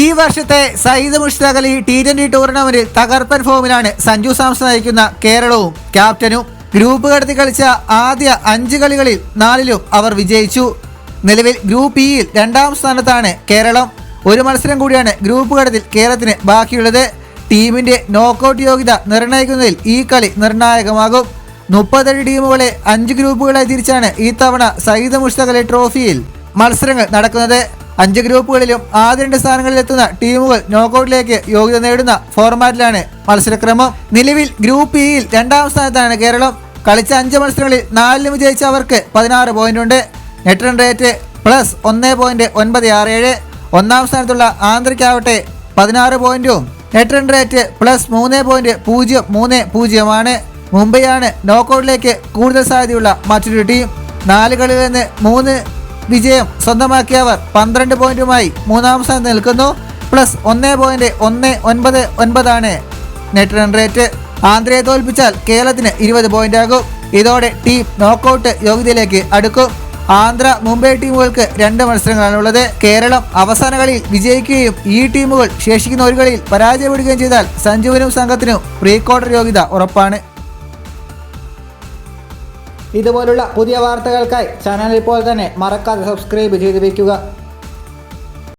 ഈ വർഷത്തെ സയ്യിദ് മുഷ്താഖ് അലി T20 ടൂർണമെന്റിൽ തകർപ്പൻ ഫോമിലാണ് സഞ്ജു സാംസൺ നയിക്കുന്ന കേരളവും ക്യാപ്റ്റനും. ഗ്രൂപ്പ് കടത്തി കളിച്ച ആദ്യ 5 കളികളിൽ 4ലും അവർ വിജയിച്ചു. നിലവിൽ ഗ്രൂപ്പ് ഇയിൽ 2ാം സ്ഥാനത്താണ് കേരളം. ഒരു മത്സരം കൂടിയാണ് ഗ്രൂപ്പ് ഘട്ടത്തിൽ കേരളത്തിന് ബാക്കിയുള്ളത്. ടീമിന്റെ നോക്കൌട്ട് യോഗ്യത നിർണ്ണയിക്കുന്നതിൽ ഈ കളി നിർണായകമാകും. 37 ടീമുകളെ 5 ഗ്രൂപ്പുകളായി തിരിച്ചാണ് ഈ തവണ സയ്യിദ് മുഷ്താഖ് അലി ട്രോഫിയിൽ മത്സരങ്ങൾ നടക്കുന്നത്. 5 ഗ്രൂപ്പുകളിലും ആദ്യ 2 സ്ഥാനങ്ങളിലെത്തുന്ന ടീമുകൾ നോക്കൌട്ടിലേക്ക് യോഗ്യത നേടുന്ന ഫോർമാറ്റിലാണ് മത്സരക്രമം. നിലവിൽ ഗ്രൂപ്പ് ഇയിൽ 2ാം സ്ഥാനത്താണ് കേരളം. കളിച്ച 5 മത്സരങ്ങളിൽ 4ലും വിജയിച്ച അവർക്ക് 16 പോയിന്റുണ്ട്. Net run rate +1.967. 1ാം സ്ഥാനത്തുള്ള ആന്ധ്രയ്ക്കാവട്ടെ 16 പോയിന്റും നെറ്റ് റൺ റേറ്റ് +3.030 മുംബൈയാണ് നോക്കൌട്ടിലേക്ക് കൂടുതൽ സാധ്യതയുള്ള മറ്റൊരു ടീം. 4 കളികളിൽ നിന്ന് 3 വിജയം സ്വന്തമാക്കിയവർ 12 പോയിന്റുമായി 3ാം സ്ഥാനത്ത് നിൽക്കുന്നു. +1.199 നെറ്റ് റൺ റേറ്റ്. ആന്ധ്രയെ തോൽപ്പിച്ചാൽ കേരളത്തിന് 20 പോയിന്റാകും. ഇതോടെ ടീം നോക്കൌട്ട് യോഗ്യതയിലേക്ക് അടുക്കും. ആന്ധ്ര, മുംബൈ ടീമുകൾക്ക് 2 മത്സരങ്ങളാണുള്ളത്. കേരളം അവസാന കളിയിൽ വിജയിക്കുകയും ഈ ടീമുകൾ ശേഷിക്കുന്ന ഒരു കളിയിൽ പരാജയപ്പെടുകയും ചെയ്താൽ സഞ്ജുവിനും സംഘത്തിനും പ്രീ ക്വാർട്ടർ യോഗ്യത ഉറപ്പാണ്. ഇതുപോലുള്ള പുതിയ വാർത്തകൾക്കായി ചാനൽ ഇപ്പോൾ തന്നെ മറക്കാതെ സബ്സ്ക്രൈബ് ചെയ്ത് വയ്ക്കുക.